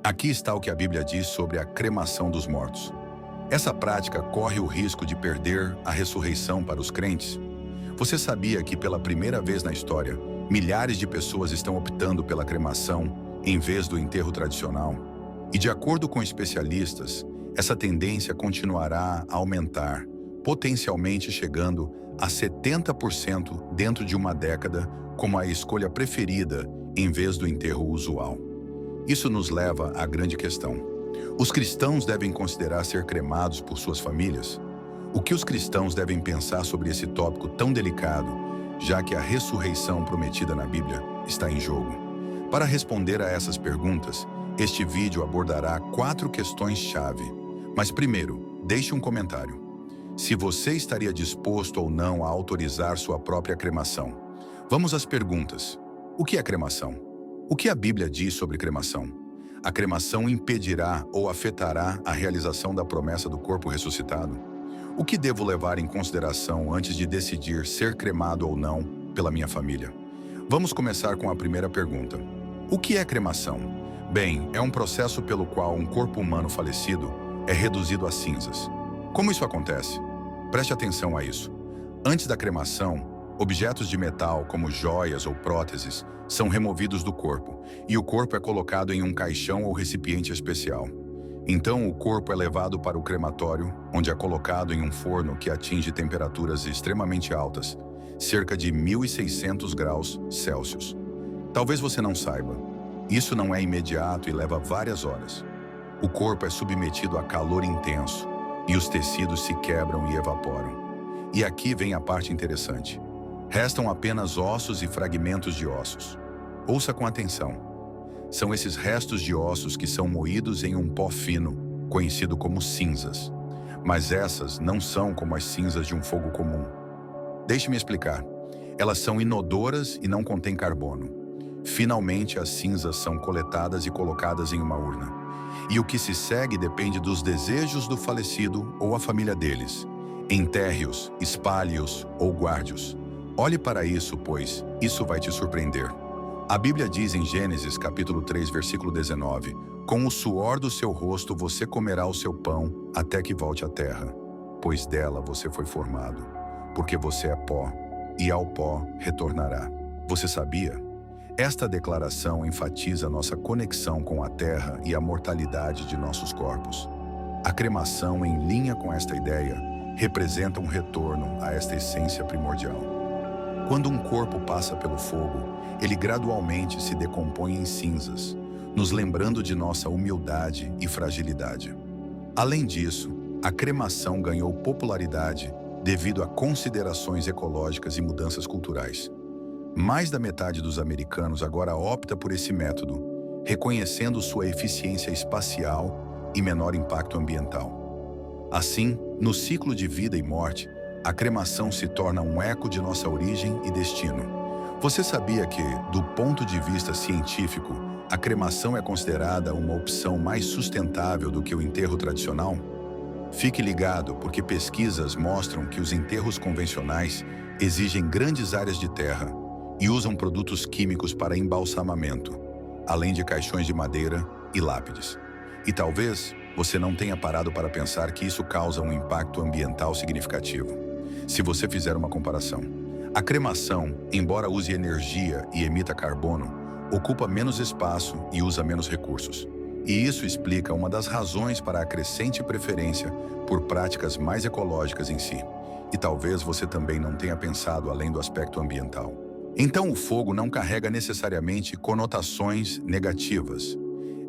Aqui está o que a Bíblia diz sobre a cremação dos mortos. Essa prática corre o risco de perder a ressurreição para os crentes? Você sabia que pela primeira vez na história, milhares de pessoas estão optando pela cremação em vez do enterro tradicional? E de acordo com especialistas, essa tendência continuará a aumentar, potencialmente chegando a 70% dentro de uma década, como a escolha preferida em vez do enterro usual. Isso nos leva à grande questão. Os cristãos devem considerar ser cremados por suas famílias? O que os cristãos devem pensar sobre esse tópico tão delicado, já que a ressurreição prometida na Bíblia está em jogo? Para responder a essas perguntas, este vídeo abordará 4 questões-chave. Mas primeiro, deixe um comentário. Se você estaria disposto ou não a autorizar sua própria cremação. Vamos às perguntas. O que é cremação? O que a Bíblia diz sobre cremação? A cremação impedirá ou afetará a realização da promessa do corpo ressuscitado? O que devo levar em consideração antes de decidir ser cremado ou não pela minha família? Vamos começar com a primeira pergunta. O que é cremação? Bem, é um processo pelo qual um corpo humano falecido é reduzido a cinzas. Como isso acontece? Preste atenção a isso. Antes da cremação, objetos de metal, como joias ou próteses, são removidos do corpo, e o corpo é colocado em um caixão ou recipiente especial. Então, o corpo é levado para o crematório, onde é colocado em um forno que atinge temperaturas extremamente altas, cerca de 1.600 graus Celsius. Talvez você não saiba, isso não é imediato e leva várias horas. O corpo é submetido a calor intenso, e os tecidos se quebram e evaporam. E aqui vem a parte interessante. Restam apenas ossos e fragmentos de ossos. Ouça com atenção. São esses restos de ossos que são moídos em um pó fino, conhecido como cinzas. Mas essas não são como as cinzas de um fogo comum. Deixe-me explicar. Elas são inodoras e não contêm carbono. Finalmente, as cinzas são coletadas e colocadas em uma urna. E o que se segue depende dos desejos do falecido ou a família deles. Enterre-os, espalhe-os ou guarde-os. Olhe para isso, pois isso vai te surpreender. A Bíblia diz em Gênesis capítulo 3, versículo 19: Com o suor do seu rosto você comerá o seu pão até que volte à terra, pois dela você foi formado, porque você é pó, e ao pó retornará. Você sabia? Esta declaração enfatiza nossa conexão com a terra e a mortalidade de nossos corpos. A cremação, em linha com esta ideia, representa um retorno a esta essência primordial. Quando um corpo passa pelo fogo, ele gradualmente se decompõe em cinzas, nos lembrando de nossa humildade e fragilidade. Além disso, a cremação ganhou popularidade devido a considerações ecológicas e mudanças culturais. Mais da metade dos americanos agora opta por esse método, reconhecendo sua eficiência espacial e menor impacto ambiental. Assim, no ciclo de vida e morte, a cremação se torna um eco de nossa origem e destino. Você sabia que, do ponto de vista científico, a cremação é considerada uma opção mais sustentável do que o enterro tradicional? Fique ligado, porque pesquisas mostram que os enterros convencionais exigem grandes áreas de terra e usam produtos químicos para embalsamamento, além de caixões de madeira e lápides. E talvez você não tenha parado para pensar que isso causa um impacto ambiental significativo. Se você fizer uma comparação, a cremação, embora use energia e emita carbono, ocupa menos espaço e usa menos recursos. E isso explica uma das razões para a crescente preferência por práticas mais ecológicas em si. E talvez você também não tenha pensado além do aspecto ambiental. Então, o fogo não carrega necessariamente conotações negativas.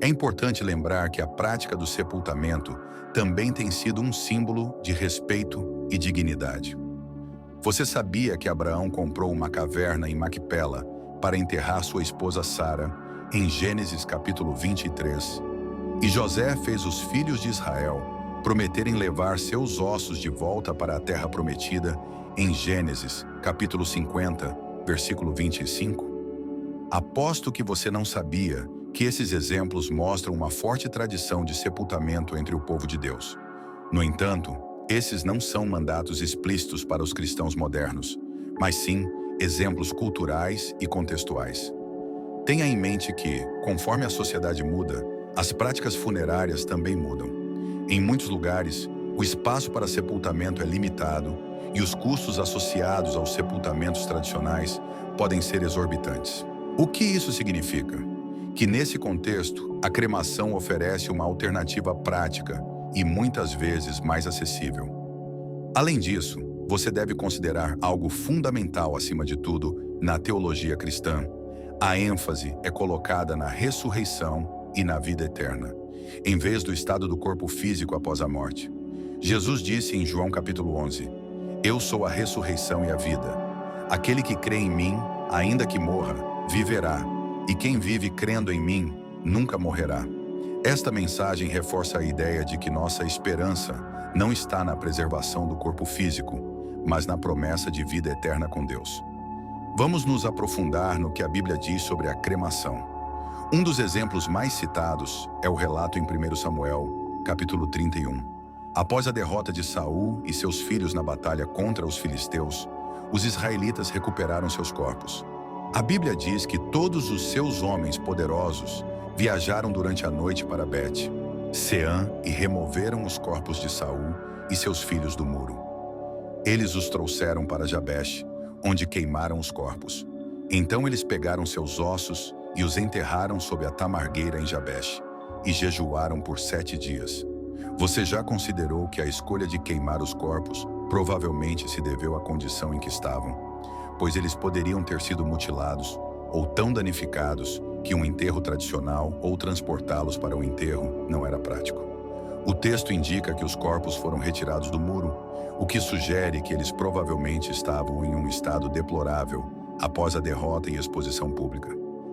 É importante lembrar que a prática do sepultamento também tem sido um símbolo de respeito e dignidade. Você sabia que Abraão comprou uma caverna em Macpela para enterrar sua esposa Sara, em Gênesis capítulo 23? E José fez os filhos de Israel prometerem levar seus ossos de volta para a terra prometida, em Gênesis capítulo 50, versículo 25? Aposto que você não sabia que esses exemplos mostram uma forte tradição de sepultamento entre o povo de Deus. No entanto, esses não são mandatos explícitos para os cristãos modernos, mas sim exemplos culturais e contextuais. Tenha em mente que, conforme a sociedade muda, As práticas funerárias também mudam. Em muitos lugares, o espaço para sepultamento é limitado e os custos associados aos sepultamentos tradicionais podem ser exorbitantes. O que isso significa? Que nesse contexto, a cremação oferece uma alternativa prática e muitas vezes mais acessível. Além disso, você deve considerar algo fundamental acima de tudo na teologia cristã. A ênfase é colocada na ressurreição e na vida eterna, em vez do estado do corpo físico após a morte. Jesus disse em João capítulo 11, Eu sou a ressurreição e a vida. Aquele que crê em mim, ainda que morra, viverá, e quem vive crendo em mim, nunca morrerá. Esta mensagem reforça a ideia de que nossa esperança não está na preservação do corpo físico, mas na promessa de vida eterna com Deus. Vamos nos aprofundar no que a Bíblia diz sobre a cremação. Um dos exemplos mais citados é o relato em 1 Samuel, capítulo 31. Após a derrota de Saul e seus filhos na batalha contra os filisteus, os israelitas recuperaram seus corpos. A Bíblia diz que todos os seus homens poderosos viajaram durante a noite para Bet-Sean e removeram os corpos de Saul e seus filhos do muro. Eles os trouxeram para Jabesh, onde queimaram os corpos. Então eles pegaram seus ossos e os enterraram sob a tamargueira em Jabesh, e jejuaram por 7 dias. Você já considerou que a escolha de queimar os corpos provavelmente se deveu à condição em que estavam, pois eles poderiam ter sido mutilados ou tão danificados que um enterro tradicional ou transportá-los para o enterro não era prático. O texto indica que os corpos foram retirados do muro, o que sugere que eles provavelmente estavam em um estado deplorável após a derrota e exposição pública.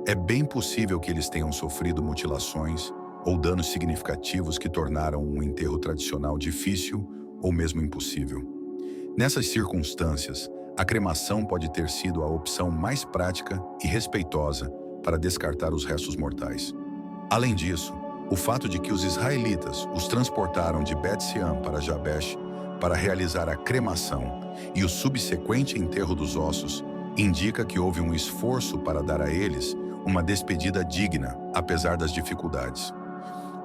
É bem possível que eles tenham sofrido mutilações ou danos significativos que tornaram um enterro tradicional difícil ou mesmo impossível. Nessas circunstâncias, a cremação pode ter sido a opção mais prática e respeitosa para descartar os restos mortais. Além disso, o fato de que os israelitas os transportaram de Bet-Sean para Jabesh para realizar a cremação e o subsequente enterro dos ossos indica que houve um esforço para dar a eles uma despedida digna, apesar das dificuldades.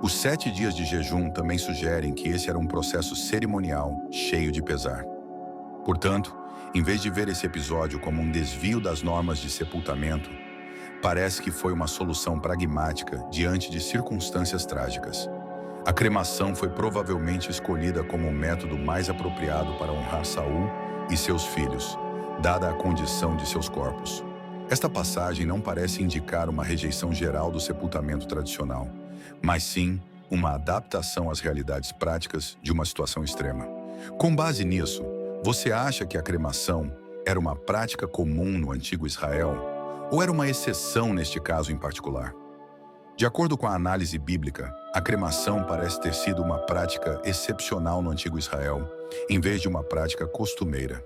Os 7 dias de jejum também sugerem que esse era um processo cerimonial cheio de pesar. Portanto, em vez de ver esse episódio como um desvio das normas de sepultamento, parece que foi uma solução pragmática diante de circunstâncias trágicas. A cremação foi provavelmente escolhida como o método mais apropriado para honrar Saul e seus filhos, dada a condição de seus corpos. Esta passagem não parece indicar uma rejeição geral do sepultamento tradicional, mas sim uma adaptação às realidades práticas de uma situação extrema. Com base nisso, você acha que a cremação era uma prática comum no antigo Israel ou era uma exceção neste caso em particular? De acordo com a análise bíblica, a cremação parece ter sido uma prática excepcional no antigo Israel, em vez de uma prática costumeira.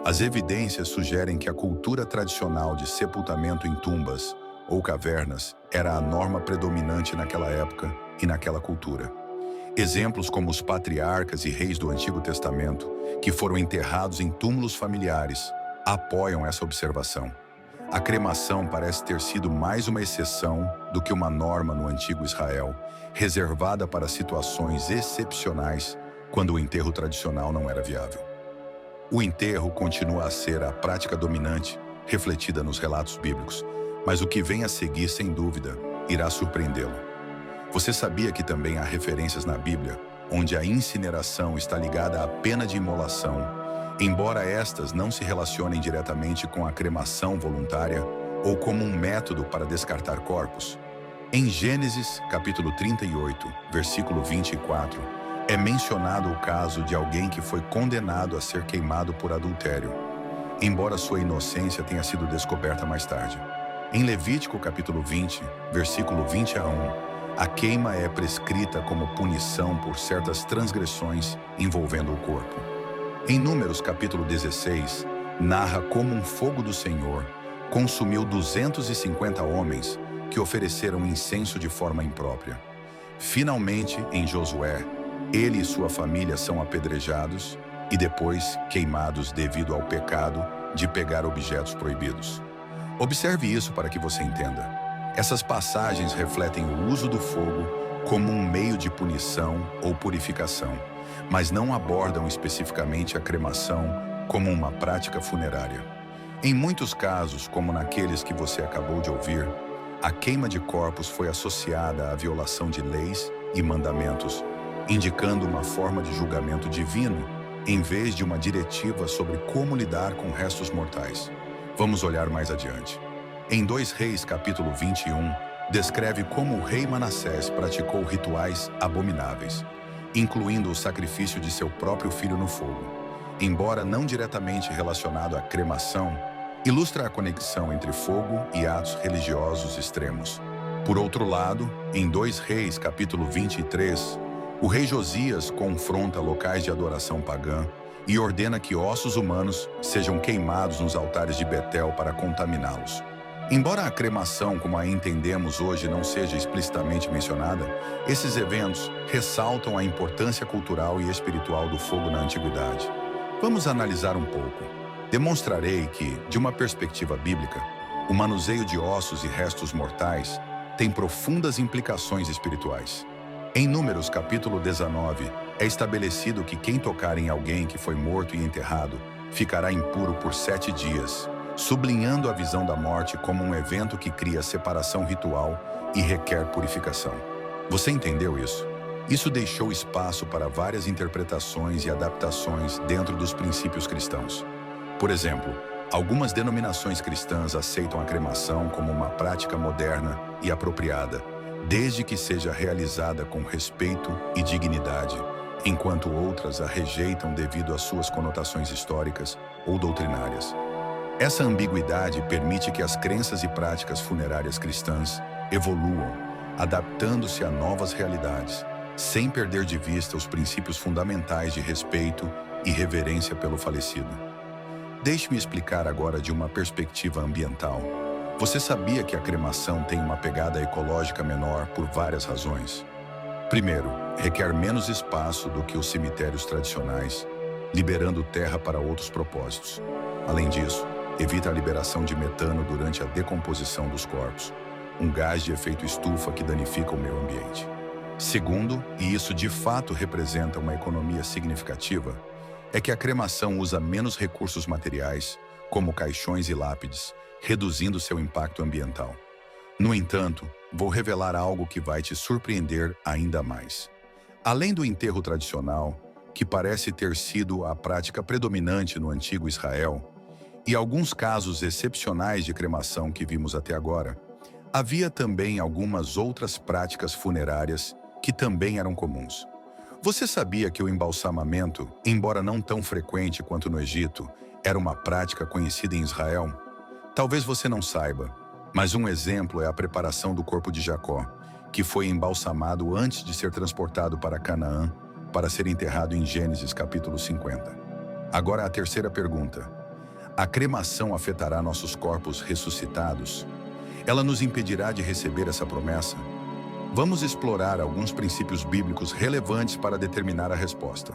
As evidências sugerem que a cultura tradicional de sepultamento em tumbas ou cavernas era a norma predominante naquela época e naquela cultura. Exemplos como os patriarcas e reis do Antigo Testamento, que foram enterrados em túmulos familiares, apoiam essa observação. A cremação parece ter sido mais uma exceção do que uma norma no Antigo Israel, reservada para situações excepcionais quando o enterro tradicional não era viável. O enterro continua a ser a prática dominante, refletida nos relatos bíblicos, mas o que vem a seguir, sem dúvida, irá surpreendê-lo. Você sabia que também há referências na Bíblia onde a incineração está ligada à pena de imolação, embora estas não se relacionem diretamente com a cremação voluntária ou como um método para descartar corpos? Em Gênesis, capítulo 38, versículo 24, é mencionado o caso de alguém que foi condenado a ser queimado por adultério, embora sua inocência tenha sido descoberta mais tarde. Em Levítico capítulo 20, versículo 20 a 1, a queima é prescrita como punição por certas transgressões envolvendo o corpo. Em Números capítulo 16, narra como um fogo do Senhor consumiu 250 homens que ofereceram incenso de forma imprópria. Finalmente, em Josué, ele e sua família são apedrejados e depois queimados devido ao pecado de pegar objetos proibidos. Observe isso para que você entenda. Essas passagens refletem o uso do fogo como um meio de punição ou purificação, mas não abordam especificamente a cremação como uma prática funerária. Em muitos casos, como naqueles que você acabou de ouvir, a queima de corpos foi associada à violação de leis e mandamentos, indicando uma forma de julgamento divino, em vez de uma diretiva sobre como lidar com restos mortais. Vamos olhar mais adiante. Em 2 Reis, capítulo 21, descreve como o rei Manassés praticou rituais abomináveis, incluindo o sacrifício de seu próprio filho no fogo. Embora não diretamente relacionado à cremação, ilustra a conexão entre fogo e atos religiosos extremos. Por outro lado, em 2 Reis, capítulo 23, o rei Josias confronta locais de adoração pagã e ordena que ossos humanos sejam queimados nos altares de Betel para contaminá-los. Embora a cremação, como a entendemos hoje, não seja explicitamente mencionada, esses eventos ressaltam a importância cultural e espiritual do fogo na antiguidade. Vamos analisar um pouco. Demonstrarei que, de uma perspectiva bíblica, o manuseio de ossos e restos mortais tem profundas implicações espirituais. Em Números capítulo 19, é estabelecido que quem tocar em alguém que foi morto e enterrado ficará impuro por 7 dias, sublinhando a visão da morte como um evento que cria separação ritual e requer purificação. Você entendeu isso? Isso deixou espaço para várias interpretações e adaptações dentro dos princípios cristãos. Por exemplo, algumas denominações cristãs aceitam a cremação como uma prática moderna e apropriada, desde que seja realizada com respeito e dignidade, enquanto outras a rejeitam devido às suas conotações históricas ou doutrinárias. Essa ambiguidade permite que as crenças e práticas funerárias cristãs evoluam, adaptando-se a novas realidades, sem perder de vista os princípios fundamentais de respeito e reverência pelo falecido. Deixe-me explicar agora de uma perspectiva ambiental. Você sabia que a cremação tem uma pegada ecológica menor por várias razões? Primeiro, requer menos espaço do que os cemitérios tradicionais, liberando terra para outros propósitos. Além disso, evita a liberação de metano durante a decomposição dos corpos, um gás de efeito estufa que danifica o meio ambiente. Segundo, e isso de fato representa uma economia significativa, é que a cremação usa menos recursos materiais, como caixões e lápides, reduzindo seu impacto ambiental. No entanto, vou revelar algo que vai te surpreender ainda mais. Além do enterro tradicional, que parece ter sido a prática predominante no antigo Israel, e alguns casos excepcionais de cremação que vimos até agora, havia também algumas outras práticas funerárias que também eram comuns. Você sabia que o embalsamamento, embora não tão frequente quanto no Egito, era uma prática conhecida em Israel? Talvez você não saiba, mas um exemplo é a preparação do corpo de Jacó, que foi embalsamado antes de ser transportado para Canaã, para ser enterrado em Gênesis capítulo 50. Agora a terceira pergunta. A cremação afetará nossos corpos ressuscitados? Ela nos impedirá de receber essa promessa? Vamos explorar alguns princípios bíblicos relevantes para determinar a resposta.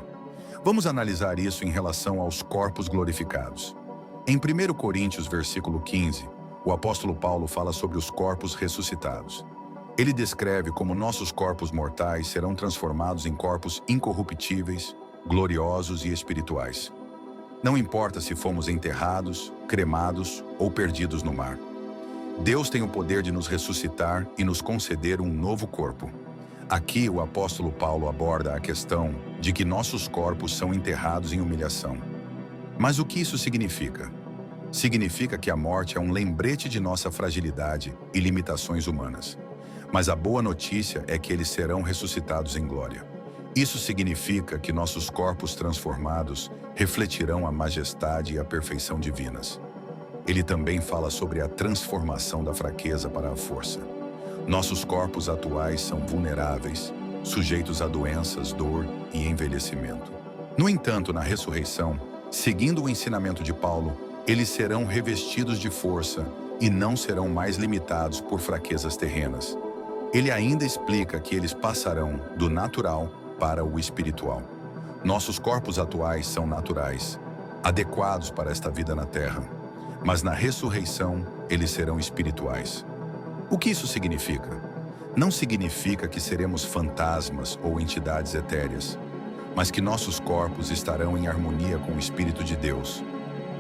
Vamos analisar isso em relação aos corpos glorificados. Em 1 Coríntios, versículo 15, o apóstolo Paulo fala sobre os corpos ressuscitados. Ele descreve como nossos corpos mortais serão transformados em corpos incorruptíveis, gloriosos e espirituais. Não importa se fomos enterrados, cremados ou perdidos no mar. Deus tem o poder de nos ressuscitar e nos conceder um novo corpo. Aqui o apóstolo Paulo aborda a questão de que nossos corpos são enterrados em humilhação. Mas o que isso significa? Significa que a morte é um lembrete de nossa fragilidade e limitações humanas. Mas a boa notícia é que eles serão ressuscitados em glória. Isso significa que nossos corpos transformados refletirão a majestade e a perfeição divinas. Ele também fala sobre a transformação da fraqueza para a força. Nossos corpos atuais são vulneráveis, sujeitos a doenças, dor e envelhecimento. No entanto, na ressurreição, seguindo o ensinamento de Paulo, eles serão revestidos de força e não serão mais limitados por fraquezas terrenas. Ele ainda explica que eles passarão do natural para o espiritual. Nossos corpos atuais são naturais, adequados para esta vida na terra, mas na ressurreição eles serão espirituais. O que isso significa? não significa que seremos fantasmas ou entidades etéreas, mas que nossos corpos estarão em harmonia com o Espírito de Deus,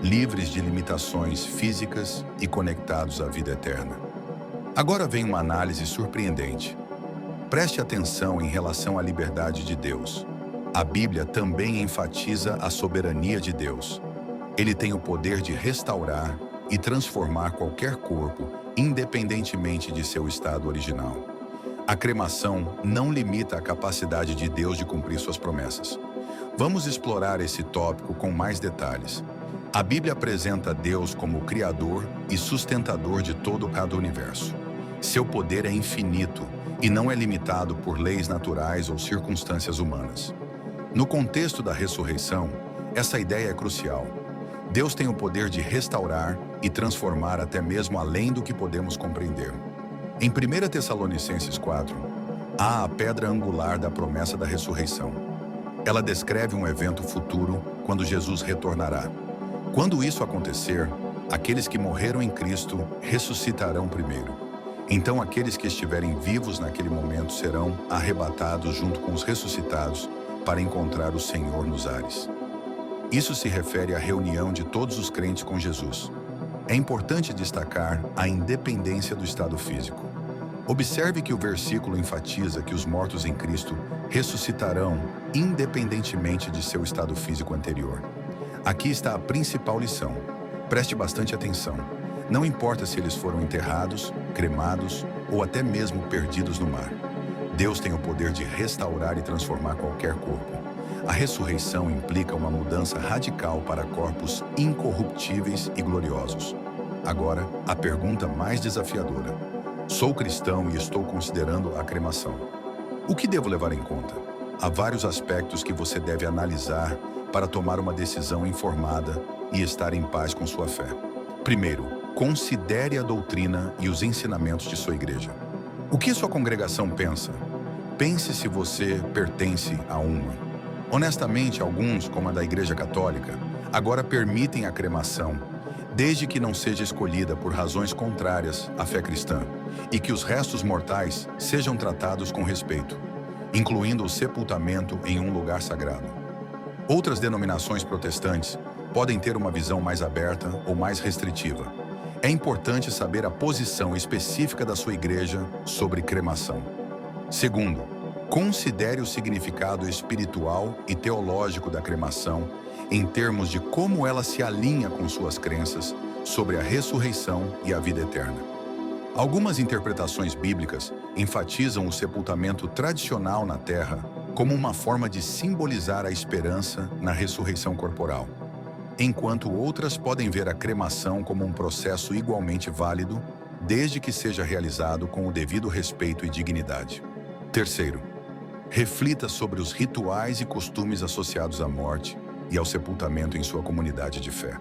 livres de limitações físicas e conectados à vida eterna. Agora vem uma análise surpreendente. Preste atenção em relação à liberdade de Deus. A Bíblia também enfatiza a soberania de Deus. Ele tem o poder de restaurar e transformar qualquer corpo, independentemente de seu estado original. A cremação não limita a capacidade de Deus de cumprir suas promessas. Vamos explorar esse tópico com mais detalhes. A Bíblia apresenta Deus como o Criador e sustentador de todo o universo. Seu poder é infinito e não é limitado por leis naturais ou circunstâncias humanas. No contexto da ressurreição, essa ideia é crucial. Deus tem o poder de restaurar e transformar até mesmo além do que podemos compreender. Em 1 Tessalonicenses 4, há a pedra angular da promessa da ressurreição. Ela descreve um evento futuro quando Jesus retornará. Quando isso acontecer, aqueles que morreram em Cristo ressuscitarão primeiro. Então aqueles que estiverem vivos naquele momento serão arrebatados junto com os ressuscitados para encontrar o Senhor nos ares. Isso se refere à reunião de todos os crentes com Jesus. É importante destacar a independência do estado físico. Observe que o versículo enfatiza que os mortos em Cristo ressuscitarão independentemente de seu estado físico anterior. Aqui está a principal lição. Preste bastante atenção. Não importa se eles foram enterrados, cremados ou até mesmo perdidos no mar. Deus tem o poder de restaurar e transformar qualquer corpo. A ressurreição implica uma mudança radical para corpos incorruptíveis e gloriosos. Agora, a pergunta mais desafiadora. Sou cristão e estou considerando a cremação. O que devo levar em conta? Há vários aspectos que você deve analisar para tomar uma decisão informada e estar em paz com sua fé. Primeiro, considere a doutrina e os ensinamentos de sua igreja. O que sua congregação pensa? Pense se você pertence a uma. Honestamente, alguns, como a da Igreja Católica, agora permitem a cremação, desde que não seja escolhida por razões contrárias à fé cristã, e que os restos mortais sejam tratados com respeito, incluindo o sepultamento em um lugar sagrado. Outras denominações protestantes podem ter uma visão mais aberta ou mais restritiva. É importante saber a posição específica da sua igreja sobre cremação. Segundo, considere o significado espiritual e teológico da cremação em termos de como ela se alinha com suas crenças sobre a ressurreição e a vida eterna. Algumas interpretações bíblicas enfatizam o sepultamento tradicional na terra como uma forma de simbolizar a esperança na ressurreição corporal, enquanto outras podem ver a cremação como um processo igualmente válido, desde que seja realizado com o devido respeito e dignidade. Terceiro, reflita sobre os rituais e costumes associados à morte e ao sepultamento em sua comunidade de fé.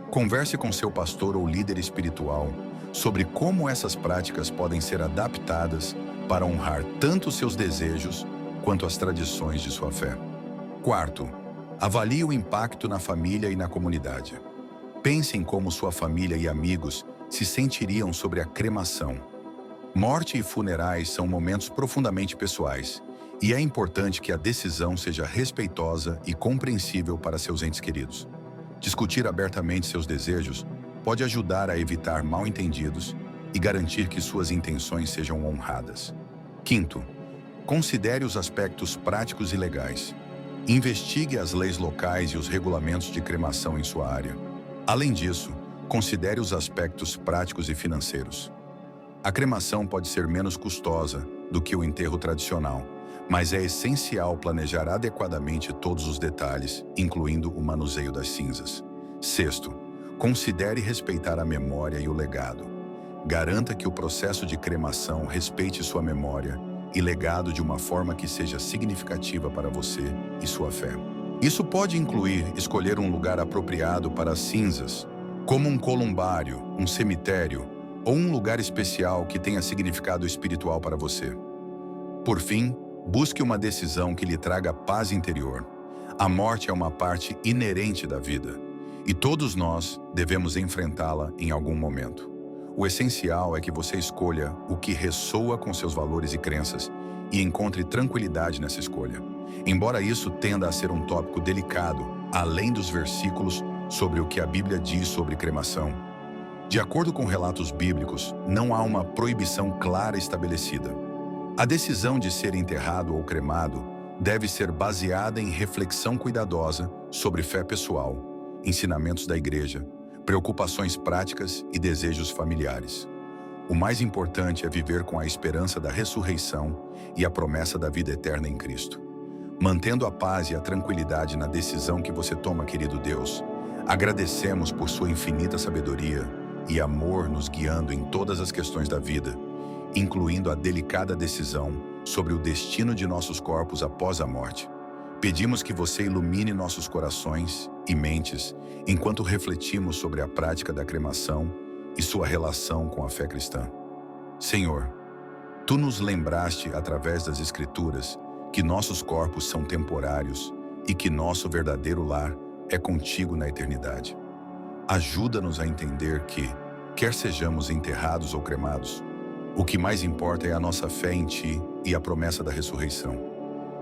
Converse com seu pastor ou líder espiritual sobre como essas práticas podem ser adaptadas para honrar tanto seus desejos quanto as tradições de sua fé. Quarto, avalie o impacto na família e na comunidade. Pense em como sua família e amigos se sentiriam sobre a cremação. Morte e funerais são momentos profundamente pessoais, e é importante que a decisão seja respeitosa e compreensível para seus entes queridos. Discutir abertamente seus desejos pode ajudar a evitar mal-entendidos e garantir que suas intenções sejam honradas. Quinto, considere os aspectos práticos e legais. Investigue as leis locais e os regulamentos de cremação em sua área. Além disso, considere os aspectos práticos e financeiros. A cremação pode ser menos custosa do que o enterro tradicional, mas é essencial planejar adequadamente todos os detalhes, incluindo o manuseio das cinzas. Sexto, considere respeitar a memória e o legado. Garanta que o processo de cremação respeite sua memória e legado de uma forma que seja significativa para você e sua fé. Isso pode incluir escolher um lugar apropriado para as cinzas, como um columbário, um cemitério ou um lugar especial que tenha significado espiritual para você. Por fim, busque uma decisão que lhe traga paz interior. A morte é uma parte inerente da vida, e todos nós devemos enfrentá-la em algum momento. O essencial é que você escolha o que ressoa com seus valores e crenças e encontre tranquilidade nessa escolha. Embora isso tenda a ser um tópico delicado, além dos versículos sobre o que a Bíblia diz sobre cremação, de acordo com relatos bíblicos, não há uma proibição clara estabelecida. A decisão de ser enterrado ou cremado deve ser baseada em reflexão cuidadosa sobre fé pessoal, ensinamentos da igreja, preocupações práticas e desejos familiares. O mais importante é viver com a esperança da ressurreição e a promessa da vida eterna em Cristo. Mantendo a paz e a tranquilidade na decisão que você toma, querido Deus, agradecemos por sua infinita sabedoria e amor nos guiando em todas as questões da vida, incluindo a delicada decisão sobre o destino de nossos corpos após a morte. Pedimos que você ilumine nossos corações e mentes enquanto refletimos sobre a prática da cremação e sua relação com a fé cristã. Senhor, Tu nos lembraste através das Escrituras que nossos corpos são temporários e que nosso verdadeiro lar é contigo na eternidade. Ajuda-nos a entender que, quer sejamos enterrados ou cremados, o que mais importa é a nossa fé em Ti e a promessa da ressurreição.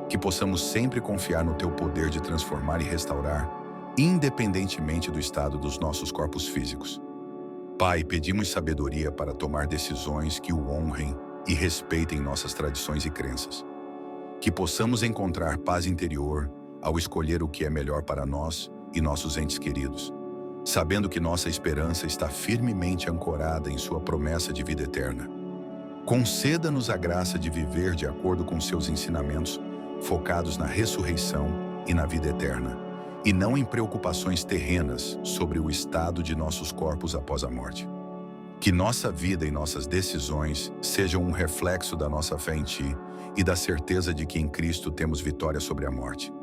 Que possamos sempre confiar no Teu poder de transformar e restaurar, independentemente do estado dos nossos corpos físicos. Pai, pedimos sabedoria para tomar decisões que o honrem e respeitem nossas tradições e crenças. Que possamos encontrar paz interior ao escolher o que é melhor para nós e nossos entes queridos, sabendo que nossa esperança está firmemente ancorada em Sua promessa de vida eterna. Conceda-nos a graça de viver de acordo com Seus ensinamentos, focados na ressurreição e na vida eterna, e não em preocupações terrenas sobre o estado de nossos corpos após a morte. Que nossa vida e nossas decisões sejam um reflexo da nossa fé em Ti e da certeza de que em Cristo temos vitória sobre a morte.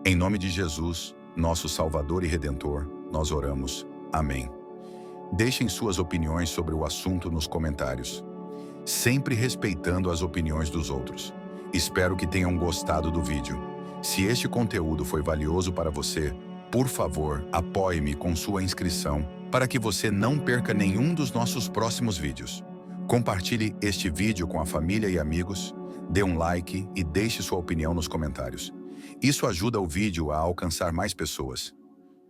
Em nome de Jesus, nosso Salvador e Redentor, nós oramos. Amém. Deixem suas opiniões sobre o assunto nos comentários, sempre respeitando as opiniões dos outros. Espero que tenham gostado do vídeo. Se este conteúdo foi valioso para você, por favor, apoie-me com sua inscrição para que você não perca nenhum dos nossos próximos vídeos. Compartilhe este vídeo com a família e amigos, dê um like e deixe sua opinião nos comentários. Isso ajuda o vídeo a alcançar mais pessoas.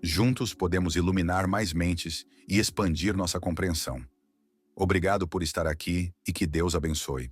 Juntos podemos iluminar mais mentes e expandir nossa compreensão. Obrigado por estar aqui e que Deus abençoe.